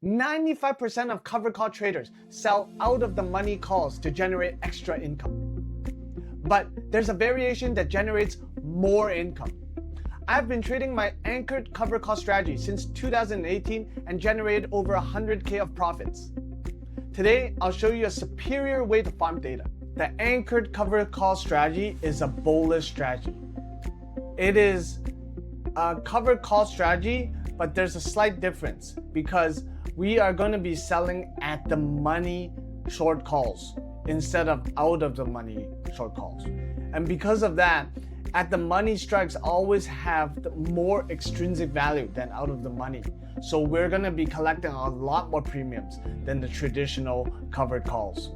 95% of covered call traders sell out of the money calls to generate extra income. But there's a variation that generates more income. I've been trading my anchored covered call strategy since 2018 and generated over 100K of profits. Today, I'll show you a superior way to farm Theta. The anchored covered call strategy is a bullish strategy. It is a covered call strategy, but there's a slight difference because we are going to be selling at the money short calls instead of out of the money short calls. And because of that, at the money strikes always have more extrinsic value than out of the money. So we're going to be collecting a lot more premiums than the traditional covered calls.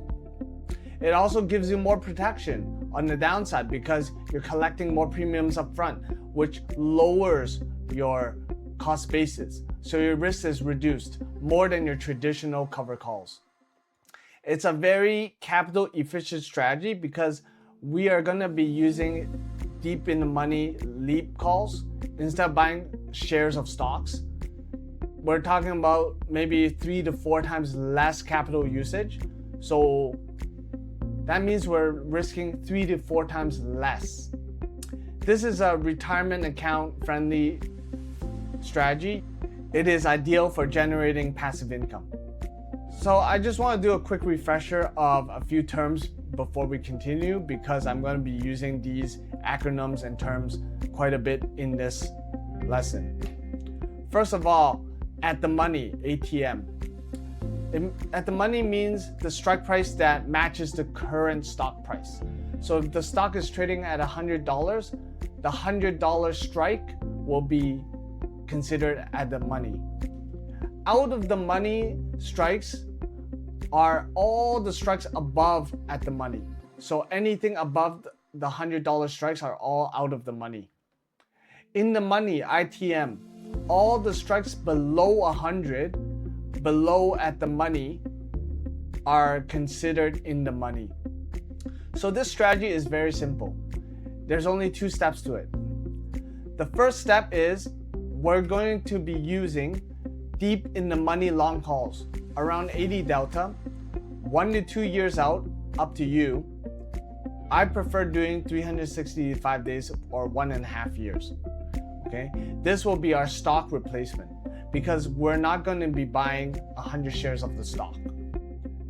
It also gives you more protection on the downside because you're collecting more premiums up front, which lowers your cost basis. So your risk is reduced more than your traditional covered calls. It's a very capital efficient strategy because we are going to be using deep in the money leap calls instead of buying shares of stocks. We're talking about maybe 3 to 4 times less capital usage. So that means we're risking 3 to 4 times less. This is a retirement account friendly strategy. It is ideal for generating passive income. So I just want to do a quick refresher of a few terms before we continue because I'm going to be using these acronyms and terms quite a bit in this lesson. First of all, at the money, ATM. At the money means the strike price that matches the current stock price. So if the stock is trading at $100, the $100 strike will be considered at the money. Out of the money strikes are all the strikes above at the money. So anything above the $100 strikes are all out of the money. In the money, ITM, all the strikes below 100, below at the money, are considered in the money. So this strategy is very simple. There's only 2 steps to it. The first step is we're going to be using deep in the money long calls, around 80 delta, 1 to 2 years out, up to you. I prefer doing 365 days or 1.5 years. Okay, this will be our stock replacement because we're not going to be buying 100 shares of the stock.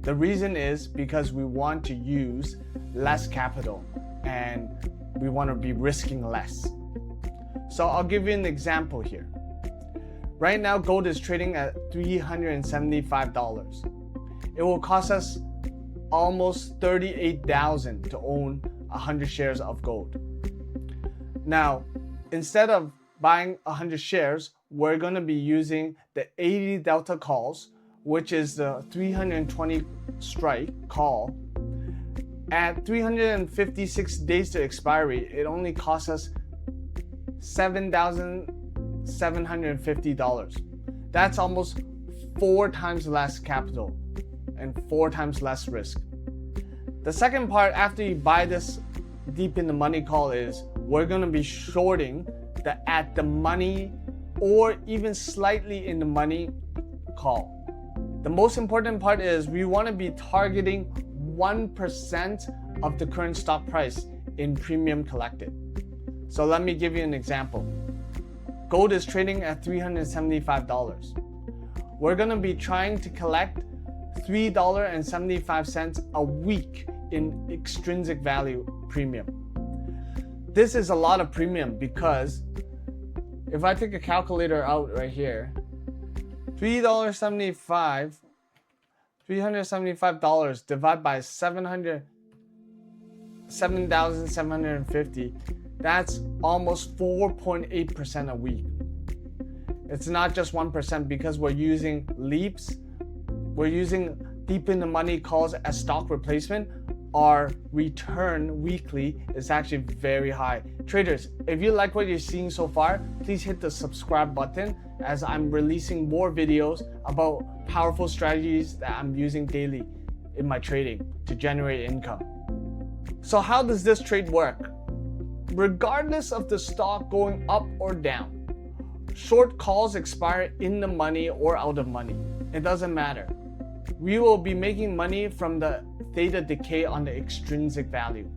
The reason is because we want to use less capital and we want to be risking less. So I'll give you an example here. Right now, gold is trading at $375. It will cost us almost $38,000 to own 100 shares of gold. Now, instead of buying 100 shares, we're going to be using the 80 delta calls, which is the 320 strike call. At 356 days to expiry, it only costs us $7,750. That's almost 4 times less capital and 4 times less risk. The second part after you buy this deep in the money call is we're going to be shorting the at the money or even slightly in the money call. The most important part is we want to be targeting 1% of the current stock price in premium collected. So let me give you an example. Gold is trading at $375. We're going to be trying to collect $3.75 a week in extrinsic value premium. This is a lot of premium because if I take a calculator out right here, $375 divided by 7,750, that's almost 4.8% a week. It's not just 1% because we're using leaps, we're using deep in the money calls as stock replacement. Our return weekly is actually very high. Traders, if you like what you're seeing so far, please hit the subscribe button as I'm releasing more videos about powerful strategies that I'm using daily in my trading to generate income. So how does this trade work? Regardless of the stock going up or down, short calls expire in the money or out of money. it doesn't matter. We will be making money from the theta decay on the extrinsic value.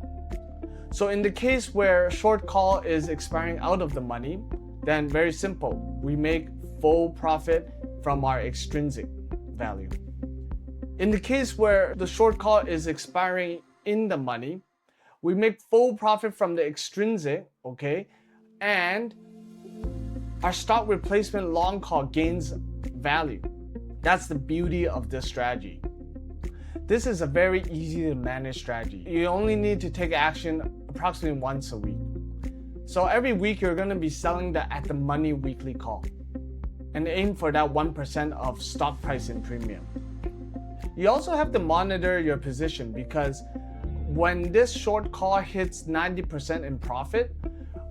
So in the case where short call is expiring out of the money, then very simple, we make full profit from our extrinsic value. In the case where the short call is expiring in the money, we make full profit from the extrinsic, okay, and our stock replacement long call gains value. That's the beauty of this strategy. This is a very easy to manage strategy. You only need to take action approximately once a week. So every week you're going to be selling the at the money weekly call and aim for that 1% of stock price in premium. You also have to monitor your position, because when this short call hits 90% in profit,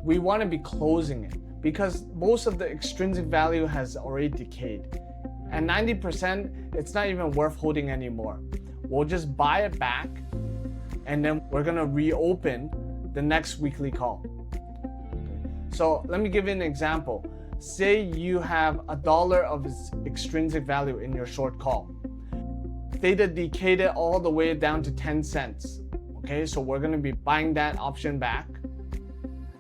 we want to be closing it, because most of the extrinsic value has already decayed. At 90%, it's not even worth holding anymore. We'll just buy it back, and then we're gonna reopen the next weekly call. So let me give you an example. Say you have $1 of extrinsic value in your short call. Theta decayed it all the way down to 10 cents. Okay, so we're gonna be buying that option back,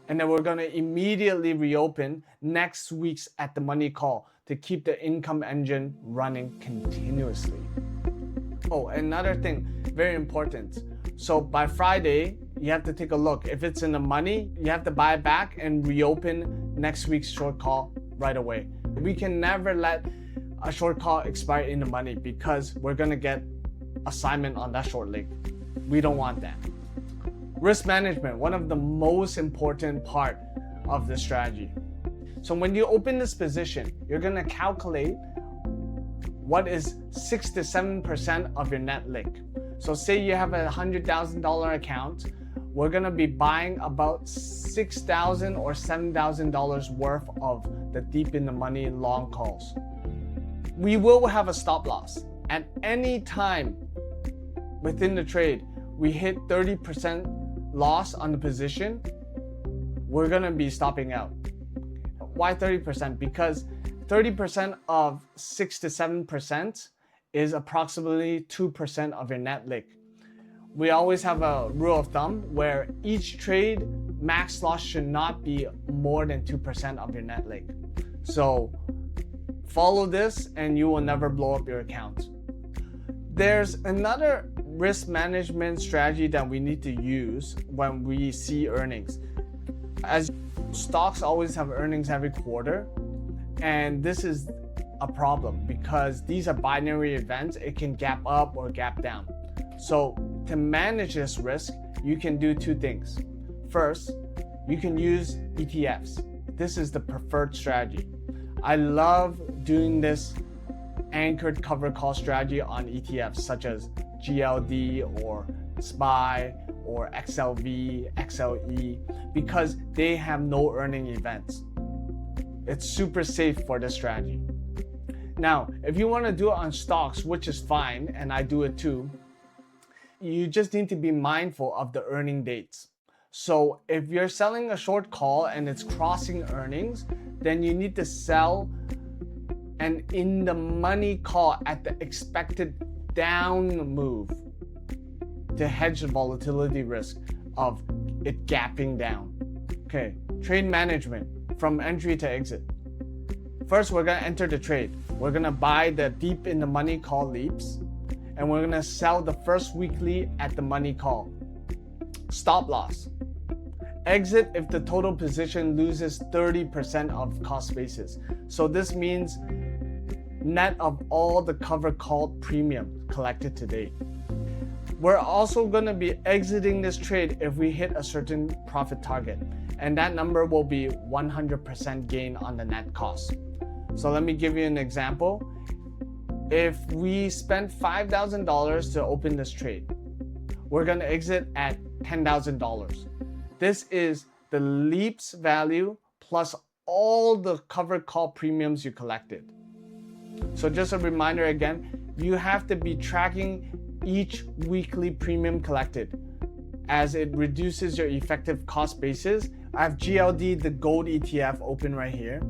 and then we're gonna immediately reopen next week's at the money call to keep the income engine running continuously. Oh, another thing, very important. So by Friday, you have to take a look. If it's in the money, you have to buy it back and reopen next week's short call right away. We can never let a short call expire in the money, because we're gonna get assignment on that short leg. We don't want that. Risk management, one of the most important part of the strategy. So when you open this position, you're gonna calculate what is 6 to 7% of your net lick. So say you have a $100,000 account, we're gonna be buying about $6,000 or $7,000 worth of the deep in the money long calls. We will have a stop loss. At any time within the trade, we hit 30% loss on the position, we're gonna be stopping out. Why 30%? Because 30% of 6 to 7% is approximately 2% of your net lick. We always have a rule of thumb where each trade max loss should not be more than 2% of your net lick. So follow this and you will never blow up your account. There's another risk management strategy that we need to use when we see earnings. As stocks always have earnings every quarter, and this is a problem because these are binary events. It can gap up or gap down. So to manage this risk, you can do two things. First, you can use ETFs. This is the preferred strategy. I love doing this anchored cover call strategy on ETFs such as GLD or SPY or XLV, XLE, because they have no earning events. It's super safe for this strategy. Now, if you want to do it on stocks, which is fine, and I do it too, you just need to be mindful of the earning dates. So if you're selling a short call and it's crossing earnings, then you need to sell an in the money call at the expected down move to hedge the volatility risk of it gapping down. Okay, trade management from entry to exit. First, we're gonna enter the trade. We're gonna buy the deep in the money call leaps, and we're gonna sell the first weekly at the money call. Stop loss. Exit if the total position loses 30% of cost basis. So this means net of all the cover call premium collected to date. We're also going to be exiting this trade if we hit a certain profit target, and that number will be 100% gain on the net cost. So let me give you an example. If we spent $5,000 to open this trade, we're going to exit at $10,000. This is the leaps value plus all the covered call premiums you collected. So just a reminder again, you have to be tracking each weekly premium collected as it reduces your effective cost basis. I have GLD, the gold ETF, open right here.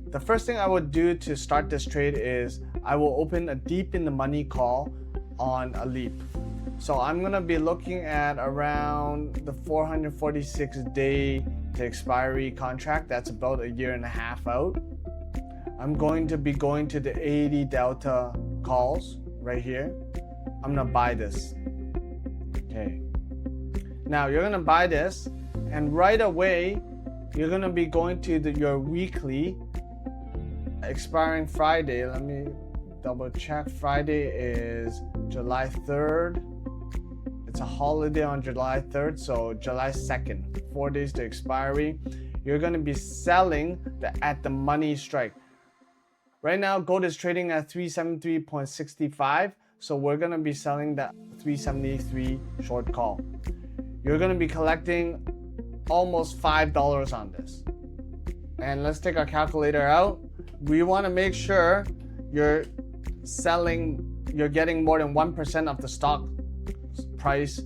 The first thing I would do to start this trade is I will open a deep in the money call on a leap. So I'm gonna be looking at around the 446 day to expiry contract. That's about a year and a half out. I'm going to be going to the 80 delta calls right here. I'm gonna buy this. Okay. Now you're gonna buy this, and right away you're gonna be going to your weekly expiring Friday. Let me double check. Friday is July 3rd. It's a holiday on July 3rd, so July 2nd, 4 days to expiry. You're gonna be selling the at the money strike. Right now, gold is trading at 373.65, so we're gonna be selling the 373 short call. You're gonna be collecting almost $5 on this. And let's take our calculator out. We wanna make sure you're getting more than 1% of the stock price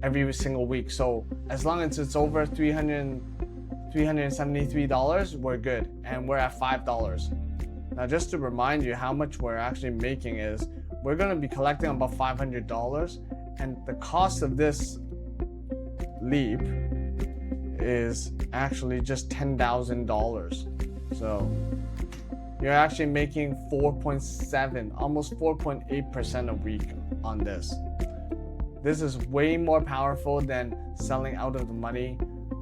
every single week. So as long as it's over $373, we're good, and we're at $5. Now just to remind you how much we're actually making is, we're going to be collecting about $500, and the cost of this leap is actually just $10,000. So you're actually making 4.7, almost 4.8% a week on this. This is way more powerful than selling out of the money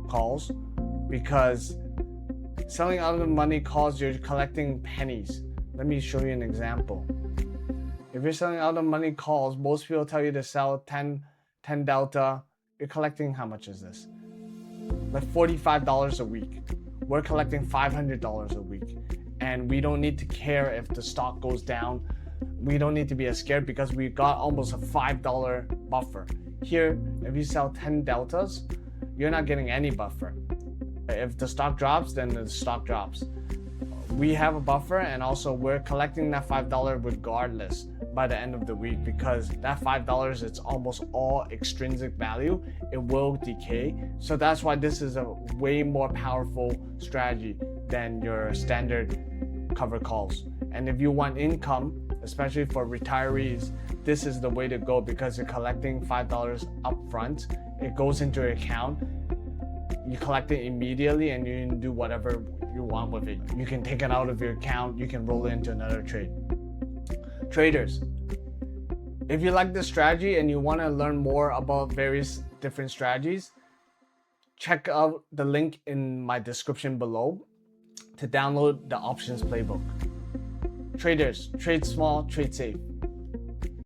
calls, because selling out of the money calls, you're collecting pennies. Let me show you an example. If you're selling out of money calls, most people tell you to sell 10 delta. You're collecting, how much is this? Like $45 a week. We're collecting $500 a week. And we don't need to care if the stock goes down. We don't need to be as scared because we got almost a $5 buffer. Here, if you sell 10 deltas, you're not getting any buffer. If the stock drops, then the stock drops. We have a buffer, and also we're collecting that $5 regardless by the end of the week, because that $5, it's almost all extrinsic value. It will decay. So that's why this is a way more powerful strategy than your standard cover calls. And if you want income, especially for retirees, this is the way to go, because you're collecting $5 up front. It goes into your account. You collect it immediately, and you can do whatever you want with it. You can take it out of your account. You can roll it into another trade. Traders, if you like this strategy and you want to learn more about various different strategies, check out the link in my description below to download the Options Playbook. Traders, trade small, trade safe.